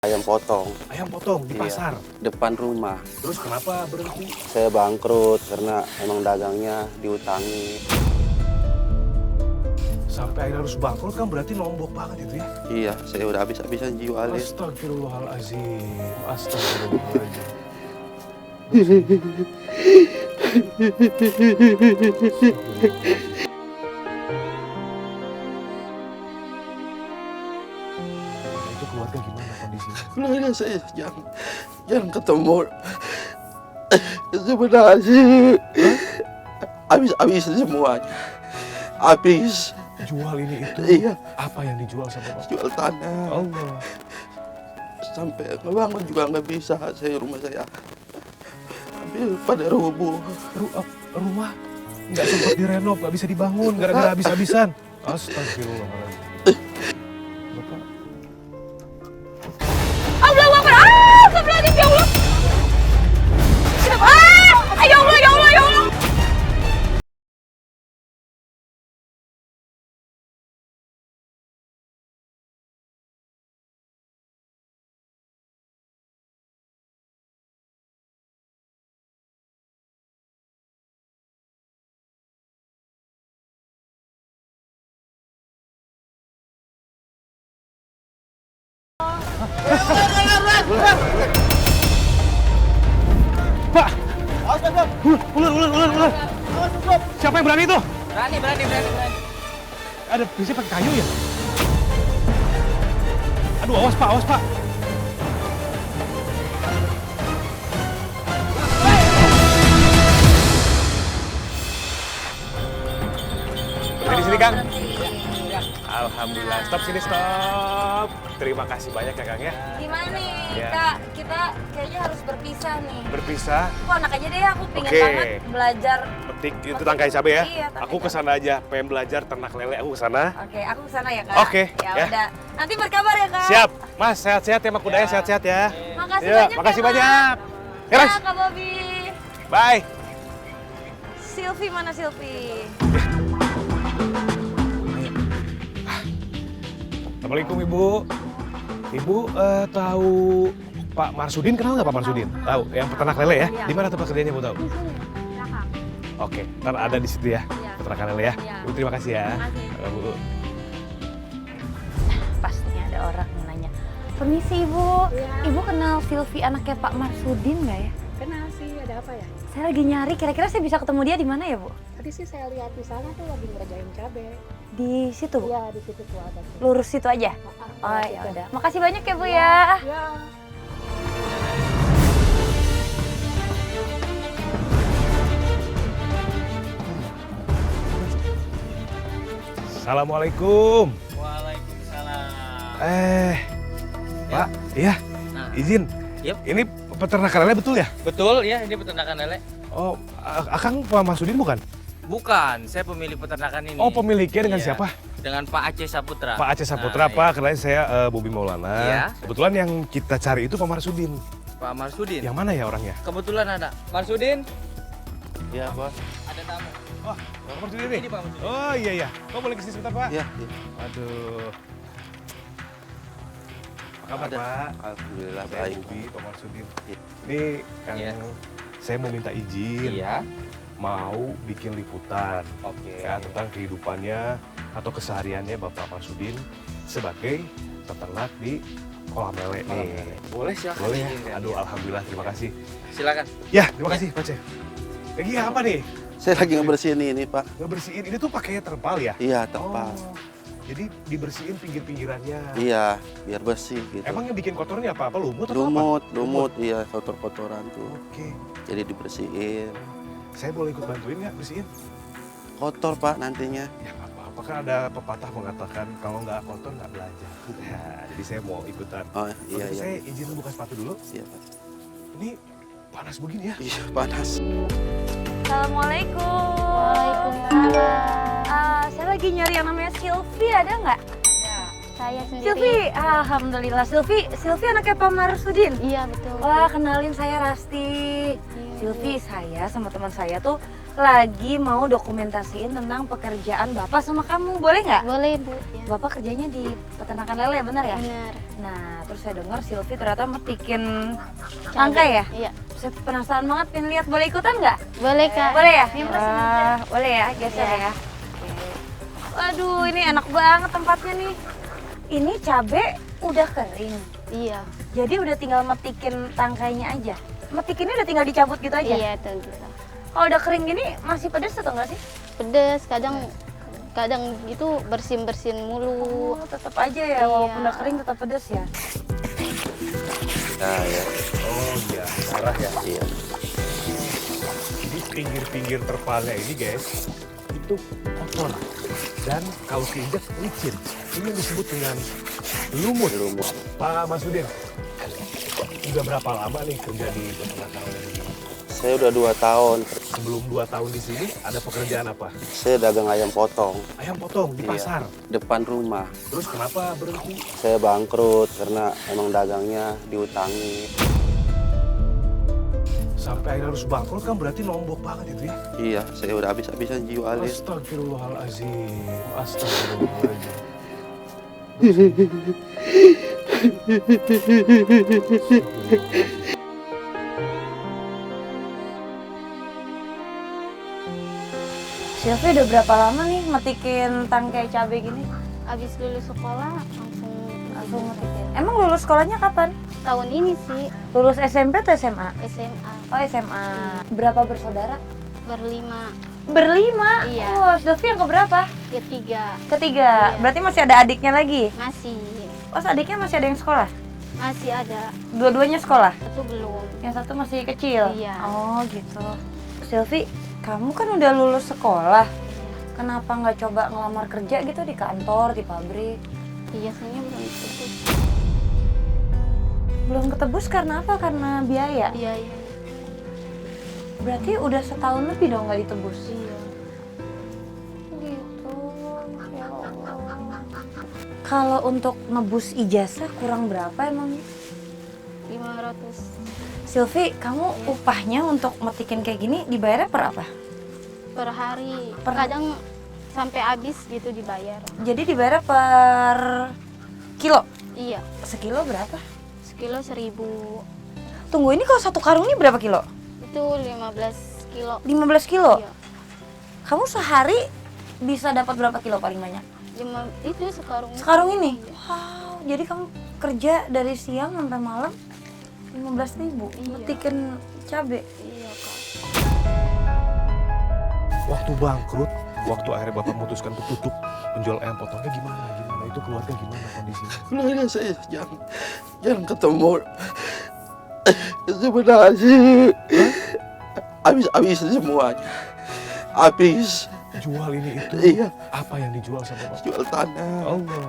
Ayam potong. Ayam potong di pasar? Depan rumah. Terus kenapa berhenti? Saya bangkrut karena emang dagangnya diutangi. Sampai akhirnya harus bangkrut kan berarti nombok banget itu ya? Iya, saya udah habis-habisan jualin. Astagfirullahaladzim. Astagfirullahaladzim. Itu keluarga gimana kondisinya? Keluarga saya jangan ketemu. Sebenarnya habis semuanya. Habis. Jual ini itu? Iya. Apa yang dijual sama Bapak? Jual tanah. Allah. Sampai ngebangun juga nggak bisa. Rumah saya hampir pada rubuh. Rumah nggak sempat direnov, nggak bisa dibangun gara-gara habis-habisan. Astagfirullahaladzim. Bapak. Allahu Akbar. Astagfirullahaladzim, ya Allah. Kenapa? Ya Allah, ya Allah, ya Allah. Pak! Ular! Siapa yang berani itu? Berani. Ada bisa pakai kayu ya? Aduh, awas Pak. Di sini, Kang. Alhamdulillah. Stop sini, stop. Terima kasih banyak ya, Kang ya. Gimana nih, Ya. Kak? Kita kayaknya harus berpisah nih. Berpisah. Aku anak aja deh, aku pengen Oke. banget belajar. Petik itu tangkai cabai ya. Iya, tangkai Aku kesana aja, pengen belajar ternak lele. Aku kesana. Oke, aku kesana ya, Kak. Oke, Ya ya. udah. Nanti berkabar ya, Kak. Siap, Mas. Sehat-sehat ya, Mak Kudanya. Sehat-sehat ya. Makasih Ya, banyak makasih ya, Kak. banyak. Ya, Ya, Mas. Kak Bobby. Bye. Silvi mana Silvi? Assalamualaikum, Ibu. Ibu tahu Pak Marsudin, kenal nggak Pak Marsudin? Tahu, yang peternak lele ya? Iya. Di mana tempat kerjanya, Bu tahu? Di sini, belakang. Oke, ntar ada di situ ya, Iya. peternakan lele ya. Iya. Ibu terima kasih ya. Terima kasih. Halo, Bu. Pastinya ada orang yang nanya. Permisi Ibu, Iya. Ibu kenal Silvi anaknya Pak Marsudin nggak ya? Kenal sih, ada apa ya? Saya lagi nyari, kira-kira saya bisa ketemu dia di mana ya, Bu? Tadi sih saya lihat di sana tuh lagi ngerjain cabe. Di situ, Bu? Iya, di situ tuh ada. Lurus situ aja? Oh, ya udah. Makasih banyak ya, Bu ya. Ya. Assalamualaikum. Waalaikumsalam. Pak, iya, Nah, izin. Yep. Ini peternakan lele betul ya? betul ya, ini peternakan lele. Oh, Akang Pak Marsudin bukan? Bukan, saya pemilik peternakan ini. Oh, pemiliknya dengan Iya, siapa? Dengan Pak Aceh Saputra. Pak Aceh Saputra, Nah, Pak. Kenalin saya Bobi Maulana. Iya. Kebetulan yang kita cari itu Pak Marsudin. iya. Pak Marsudin. Yang mana ya orangnya? Kebetulan ada. Marsudin, Iya, Bos. ada tamu. Oh, Pak Marsudin nih. Ini Pak Marsudin. Oh iya. Kau boleh kesini sebentar, Pak? Iya. Aduh. Apa kabar, Ada. Pak? Alhamdulillah Saya baik. Bobi, Pak Marsudin. Iya. Ini kan Iya. saya mau minta izin. Iya. Mau bikin liputan Oke. ya, tentang kehidupannya atau kesehariannya Bapak Marsudin sebagai peternak di kolam lele nih. Boleh silakan. Boleh ya? izinkan. Aduh, alhamdulillah, terima kasih. Silakan. Ya, terima kasih, Pak Ceh. Lagi apa nih? Saya lagi ngebersihin ini, Pak. Ngebersihin, ini tuh pakainya terpal ya? Iya, tepat. Oh, jadi dibersihin pinggir-pinggirannya. Iya, biar bersih gitu. Emang yang bikin kotornya apa? Apa lumut atau apa? Lumut, iya, kotor-kotoran tuh. Oke. Jadi dibersihin. Saya boleh ikut bantuin nggak bersihin? Kotor, Pak, nantinya. Ya nggak apa-apa, kan ada pepatah mengatakan kalau nggak kotor nggak belajar. Ya, jadi saya mau ikutan. Oh, iya, Oke, iya. Saya izin buka sepatu dulu. Iya, Pak. Ini panas begini ya? Iya, panas. Assalamualaikum. Waalaikumsalam. Saya lagi nyari yang namanya Silvi, ada nggak? Saya sendiri. Silvi, alhamdulillah. Silvi anaknya Pak Marsudin. Iya, betul. Wah, kenalin saya Rasti. Iya. Silvi, saya sama teman saya tuh lagi mau dokumentasiin tentang pekerjaan Bapak sama kamu. Boleh nggak? Boleh Bu. Ya. Bapak kerjanya di peternakan lele, benar ya? Benar. Nah, terus saya dengar Silvi ternyata metikin tangkai ya? Iya. Saya penasaran banget, pengen lihat. Boleh ikutan nggak? Boleh Kak. Boleh ya? Ini masih muda. Boleh ya, geser Iya. ya. Oke. Waduh, ini enak banget tempatnya nih. Ini cabe udah kering. Iya. Jadi udah tinggal metikin tangkainya aja. Metikinnya udah tinggal dicabut gitu aja. Iya, itu gitu. Kalau udah kering gini masih pedes atau enggak sih? Pedes, kadang gitu bersin-bersin mulu. Oh, tetap aja ya, Iya. walaupun udah kering tetap pedes ya. Nah ya, Oh iya, arah ya. iya. Di pinggir-pinggir terpalnya ini guys, itu kotor. Dan kalau keinjak licin. Ini yang disebut dengan lumut. Pak Masudin, udah berapa lama nih kerja di peternakan ini? Saya udah 2 tahun. Sebelum 2 tahun di sini, ada pekerjaan apa? Saya dagang ayam potong. Ayam potong di Iya. pasar. Depan rumah. Terus kenapa berhenti? Saya bangkrut karena emang dagangnya diutangi. Sampai akhirnya harus bangkrut kan berarti nombok banget itu ya? Iya, saya udah habis-habisan jualin. Astagfirullahaladzim. Astagfirullahaladzim. Silvi udah berapa lama nih metikin tangkai cabai gini? Habis lulus sekolah Langsung metikin. Emang lulus sekolahnya kapan? tahun ini sih Lulus SMP atau SMA? SMA Oh, SMA. Berapa bersaudara? berlima, Berlima? Iya. Oh, Silvi yang keberapa? ketiga Ketiga. Iya. Berarti masih ada adiknya lagi? masih Oh, adiknya masih ada yang sekolah? ada, Dua-duanya sekolah? satu belum. Yang satu masih kecil? Iya. Oh, gitu. Silvi, kamu kan udah lulus sekolah. Kenapa nggak coba ngelamar kerja gitu di kantor, di pabrik? Biasanya belum ikut. Belum ketebus karena apa? Karena biaya? Iya. Berarti udah setahun lebih dong nggak ditebus? Iya. Gitu, ya Allah. Kalau untuk nebus ijazah kurang berapa emang? 500 Silvi, kamu upahnya untuk metikin kayak gini dibayarnya per apa? per hari. Per- Kadang sampai habis gitu dibayar. Jadi dibayarnya per kilo? Iya. Sekilo berapa? Sekilo 1.000. Tunggu, ini kalau satu karung ini berapa kilo? Itu 15 kilo. 15 kilo? Iya. Kamu sehari bisa dapat berapa kilo paling banyak? Itu sekarung. Sekarung ini? Wow, jadi kamu kerja dari siang sampai malam 15.000 Iya. metikin cabe. Iya Kak. Waktu bangkrut, waktu akhirnya Bapak memutuskan untuk tutup penjual ayam potongnya gimana? Gimana? Itu keluarga gimana kondisinya? Keluarga saya jarang ketemu. Sebenarnya habis semuanya. Habis. Jual ini itu? Iya. Apa yang dijual sama Bapak? Jual tanah. Allah.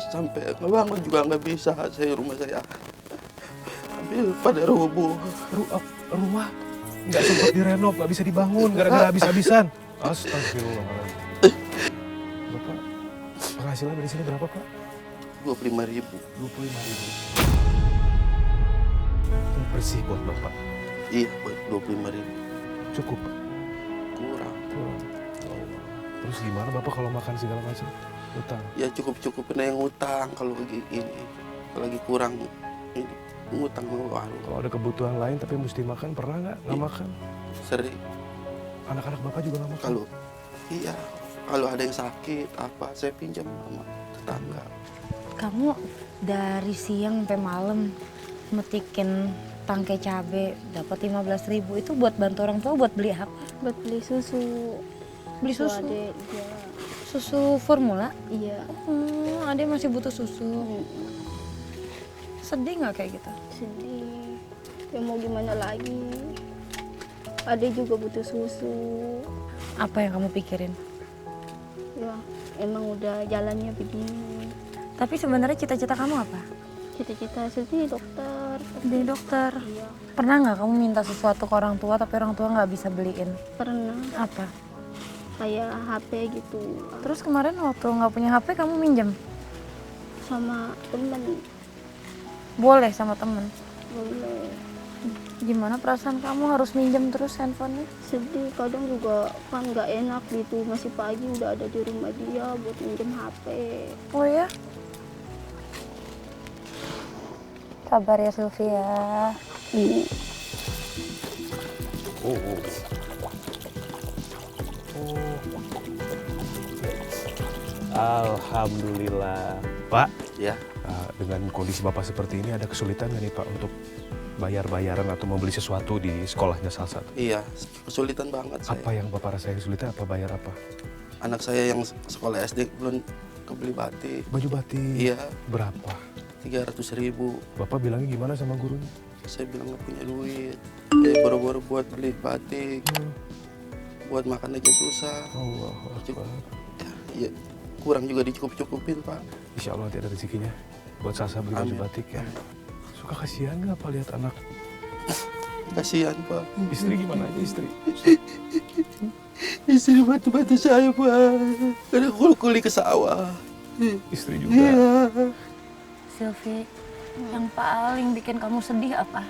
Sampai ngebangun juga nggak bisa. Saya rumah saya hampir pada rubuh. Rumah nggak sempat direnov, nggak bisa dibangun gara-gara habis-habisan. Astagfirullahaladzim. Bapak, penghasilan dari sini berapa Pak? 25.000. 25.000. Ini bersih buat Bapak. Iya, buat 25.000. Cukup Pak? Kurang. Kurang. Allah. Terus gimana Bapak kalau makan segala macam? Utang? Ya cukup-cukupin yang ngutang kalau lagi ini. Kalau lagi kurang ini ngutang ke warung. Kalau ada kebutuhan lain tapi mesti makan, pernah nggak makan? Sering. Anak-anak Bapak juga nggak makan? Kalau ada yang sakit apa saya pinjam sama tetangga. Kamu dari siang sampai malam metikin tangkai cabe dapat 15.000 itu buat bantu orang tua, buat beli apa? Buat beli susu. Beli susu. Adek, iya. Susu formula? Iya. Adek masih butuh susu. Sedih nggak kayak gitu? Sedih. Ya mau gimana lagi? Adek juga butuh susu. Apa yang kamu pikirin? Ya, emang udah jalannya begini. Tapi sebenarnya cita-cita kamu apa? Cita-cita sedih dokter. Jadi dokter. Iya. Pernah nggak kamu minta sesuatu ke orang tua tapi orang tua nggak bisa beliin? Pernah Apa? kayak HP gitu Terus kemarin waktu nggak punya HP kamu minjem? sama temen. Boleh sama temen? Boleh. Gimana perasaan kamu harus minjem terus handphonenya? Sedih, kadang juga kan nggak enak gitu. Masih pagi udah ada di rumah dia buat minjem HP. Oh ya? Sabar ya Sylvia. Ini Oh. Alhamdulillah. Pak, Ya, dengan kondisi Bapak seperti ini ada kesulitan nggak nih Pak untuk bayar-bayaran atau membeli sesuatu di sekolahnya salah satu? iya, kesulitan banget saya. Apa yang Bapak rasain kesulitan? Apa bayar apa? Anak saya yang sekolah SD belum kebeli batik. Baju batik. Iya, Berapa? 300.000. Bapak bilangnya gimana sama gurunya? Saya bilang nggak punya duit. Boro-boro buat beli batik. Buat makan aja susah. Allah Akbar. Ya, kurang juga dicukup-cukupin, Pak. Insya Allah nanti ada rezekinya buat Sasa beli baju Amin. batik ya. Suka kasihan nggak Pak lihat anak? Kasihan, Pak. Istri gimana aja istri? Istri bantu-bantu saya, Pak. Ada kuli ke sawah. Istri juga. Iya. Sylvie, yang paling bikin kamu sedih apa?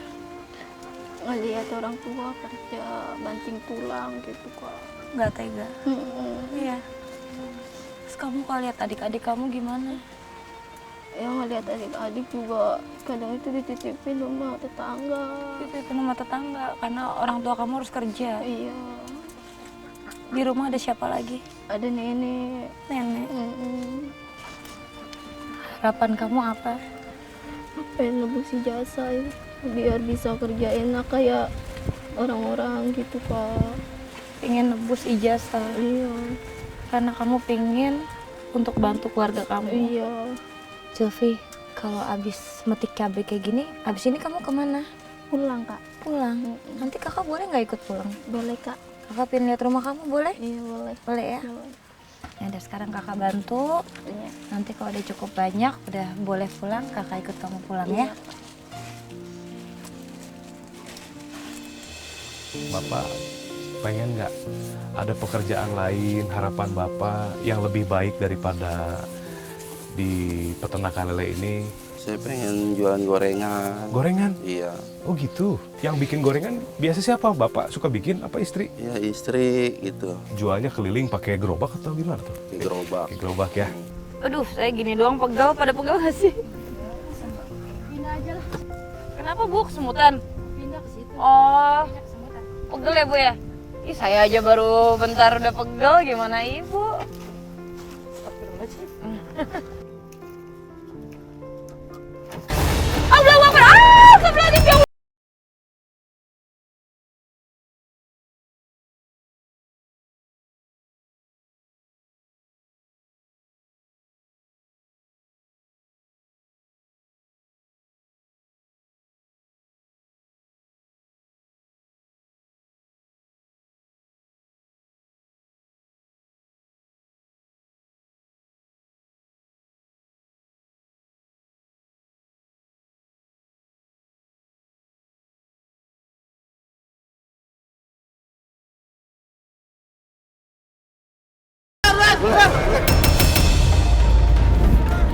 ngelihat orang tua kerja banting tulang gitu kak. Nggak tega. Iya. Terus kamu kalau lihat adik-adik kamu gimana? Ya ngelihat adik-adik juga kadang itu dititipin sama tetangga. Itu rumah tetangga karena orang tua kamu harus kerja. Iya, Di rumah ada siapa lagi? ada nenek. Nenek. Harapan kamu apa? Pengen nebus ijazah ya, biar bisa kerja enak kayak orang-orang gitu kak. Pengen nebus ijazah Iya, karena kamu pengen untuk bantu keluarga kamu. iya. Sylvie, kalau abis metik cabai kayak gini, abis ini kamu kemana? Pulang kak. Pulang. Nanti kakak boleh nggak ikut pulang? Boleh kak. Kakak pengen lihat rumah kamu, boleh? Iya boleh. Boleh ya? Boleh. Ya udah sekarang kakak bantu. Iya. Nanti kalau udah cukup banyak, udah boleh pulang, kakak ikut kamu pulang ya. Bapak pengen nggak ada pekerjaan lain, harapan Bapak yang lebih baik daripada di peternakan lele ini? Saya pengen jualan gorengan. Gorengan? Iya. Oh gitu. Yang bikin gorengan biasa siapa? Bapak suka bikin apa istri? Ya istri gitu. Jualnya keliling pakai gerobak atau gimana tuh? Di gerobak. Pakai gerobak ya. Aduh, saya gini doang pegal, pada pegal gak sih? Pindah aja lah. Kenapa Bu, kesemutan? Pindah ke situ. Oh, pegel ya Bu ya? Ih, saya aja baru bentar udah pegel, gimana Ibu? Allahu Akbar! Astagfirullahaladzim, ya Allah!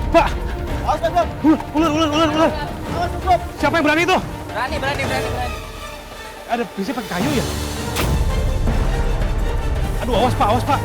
Pak! Ular! Siapa yang berani tuh? Berani. Ada bisa pakai kayu ya? Aduh, awas Pak.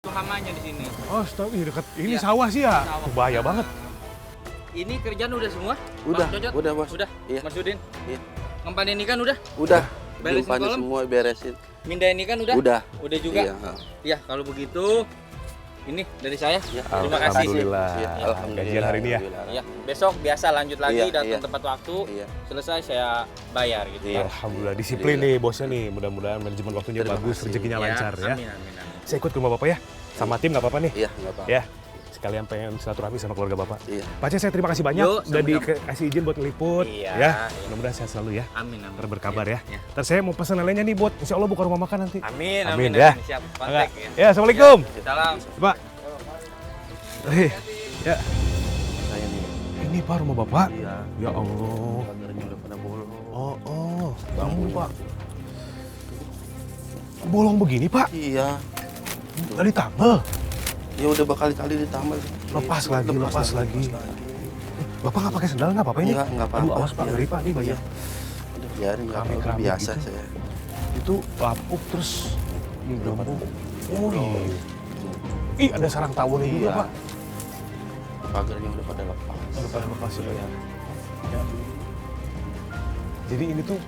Itu hamanya di sini. Oh, stop, ini dekat. Ini Iya. sawah sih ya. Sawah. Bahaya banget. Ini kerjaan udah semua? Udah, Bang Cocot? udah, Bos. Udah. Iya. Mas Udin. Iya. Ngempan ini kan udah? Udah. Beresin Jumpanin kolam? semua beresin. Minda ini kan udah? Udah. Udah juga? Iya. Iya, kalau begitu Ini dari saya. Ya, Terima kasih. Alhamdulillah. Ya, Gajian hari ini ya. Ya, besok biasa lanjut lagi Iya, datang iya. tepat waktu. Iya. Selesai saya bayar gitu ya. Alhamdulillah disiplin nih bosnya nih. Mudah-mudahan manajemen waktunya Terima bagus, kasih. rezekinya Ya, lancar ya. Amin, amin, amin. Saya ikut ke rumah bapak ya. Sama tim nggak apa-apa nih. Iya, nggak apa-apa. Ya. Sekalian pengen silaturahmi sama keluarga bapak. Iya. Pak Cek, saya terima kasih banyak Yuk, udah sama-sama. dikasih izin buat ngeliput. Iya, Ya. iya. Mudah-mudahan sehat selalu ya. Amin, amin. Ntar berkabar ya. Iya. Ntar saya mau pesan lelenya nih buat insya Allah buka rumah makan nanti. Amin, Amin, amin, ya. Siap, kontak ya. Ya, assalamualaikum. Salam. Pak. Ya. Saya nih. Ini Pak rumah bapak. Iya. Ya Allah. Pagarnya udah pada bolong. Oh. Bangun Pak. Bolong begini Pak. Iya. Tadi tambel. Ya udah berkali-kali ditambal. Lepas lagi. Bapak nggak pakai sendal nggak apa-apa ini? Nggak apa-apa. Aduh, awas Pak, ngeri Pak, nih banyak. Udah biarin, nggak apa-apa. Keramik-keramik Biasa gitu. saya. Itu lapuk terus gembung. Oh iya. Ih, ada sarang tawonnya juga Iya. Pak. Pagarnya udah pada lepas. Udah pada lepas ya Pak ya. Ya. Jadi ini tuh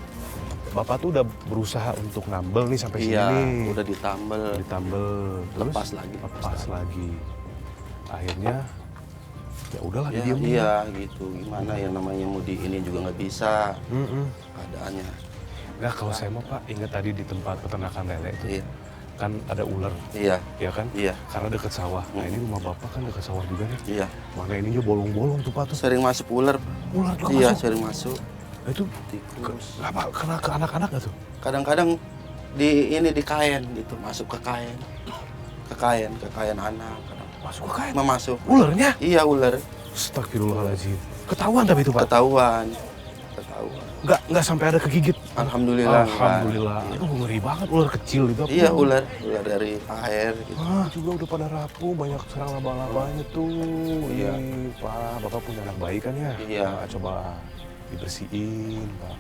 Bapak tuh udah berusaha untuk nambel nih sampai Iya, sini. udah ditambal. Ditambel. Terus Lepas lagi. lepas lagi. Akhirnya ya udahlah Ya, didiemin. iya gitu. Gimana ya namanya mau di ini juga nggak bisa keadaannya. Nggak, kalau saya mau Pak ingat tadi di tempat peternakan lele itu Iya. kan ada ular, Iya. ya kan? Iya. Karena deket sawah. Nah ini rumah Bapak kan deket sawah juga nih. Iya. Makanya ininya bolong-bolong tuh Pak tuh. Sering masuk ular. Ular juga Iya, masuk. sering masuk. Nah, itu Tikus. kenapa kena ke anak-anak nggak tuh? Kadang-kadang di kain gitu, masuk ke kain. Ke kain anak. Kadang Masuk ke kain. masuk. Ularnya? Iya, ular. Astagfirullahaladzim. Ketahuan tapi itu Pak? Ketahuan. Nggak sampai ada kegigit? Alhamdulillah. Alhamdulillah. Iya. Aduh ngeri banget ular kecil itu. apa? Iya, ular dari air gitu. Ah, juga udah pada rapuh, banyak serang laba-labanya tuh. Iya. Ih, Pak, Bapak punya anak bayi kan ya? Iya. Nah, coba dibersihin, Pak.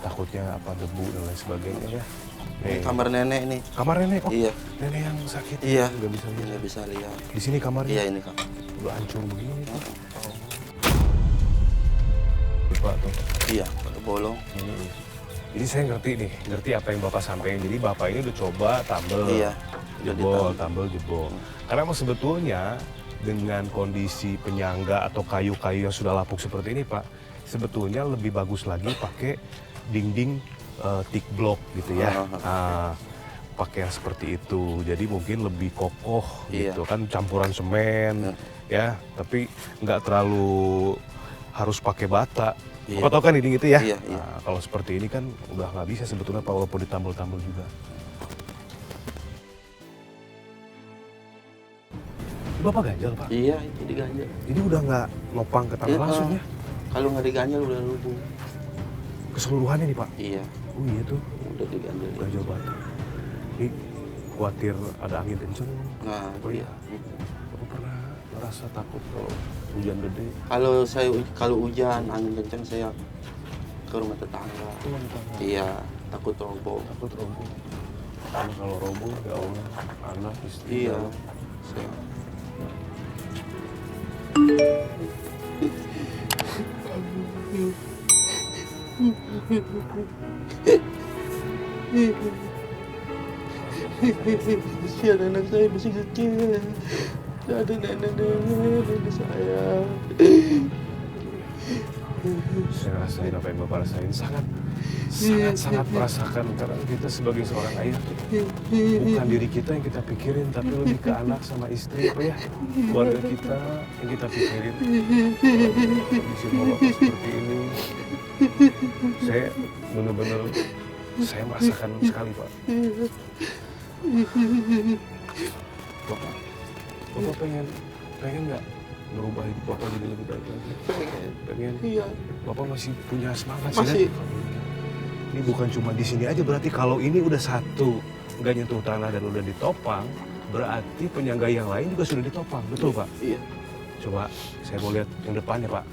Takutnya apa debu dan lain sebagainya ya. Ini kamar nenek nih. Kamar nenek, oh Iya. nenek yang sakit. Iya. Nggak bisa lihat. Nggak bisa lihat. Di sini kamarnya Iya, ini kamar. udah hancur begini. Pak. Pak tuh. Iya, pada bolong. Jadi saya ngerti apa yang Bapak sampaikan. Jadi Bapak ini udah coba tambel, Iya. Udah jebol, ditambal. tambel, jebol. Karena emang sebetulnya dengan kondisi penyangga atau kayu-kayu yang sudah lapuk seperti ini Pak, sebetulnya lebih bagus lagi pakai dinding thick block gitu ya. Nah, pakai yang seperti itu. Jadi mungkin lebih kokoh Iya. gitu kan, campuran semen ya, tapi nggak terlalu harus pakai bata. Iya. Bapak tahu kan dinding itu ya? Iya, iya. Nah, kalau seperti ini kan udah nggak bisa sebetulnya Pak, walaupun ditambal-tambal juga. Bapak ganjal Pak? Iya, itu diganjel. Jadi udah nggak nopang ke tanah Iya, langsung ya? Kalau nggak diganjel udah lubung. Keseluruhannya nih Pak? Iya, Oh iya tuh, udah diganjel. ganjal batu. Ini khawatir ada angin kenceng. Nah, Oh iya. iya. Bapak pernah merasa takut kalau hujan gede? Kalau hujan angin kencang saya ke rumah tetangga. Iya, takut roboh. Takut roboh. Karena kalau roboh ya Allah, anak istri. Iya. ya Allah. Saya kasihan anak saya masih kecil. Tidak ada nenek saya. Saya rasain apa yang Bapak rasain, sangat merasakan, karena kita sebagai seorang ayah bukan diri kita yang kita pikirin, tapi lebih ke anak sama istri apa ya, keluarga kita yang kita pikirin. Kondisi Bapak seperti ini, saya benar-benar saya merasakan sekali Pak. Bapak pengen nggak merubah hidup Bapak jadi lebih baik lagi? Pengen. Iya. Bapak masih punya semangat Masih. sih kan? Ini bukan cuma di sini aja, berarti kalau ini udah satu nggak nyentuh tanah dan udah ditopang, berarti penyangga yang lain juga sudah ditopang, betul Pak? Iya. Coba saya mau lihat yang depannya Pak.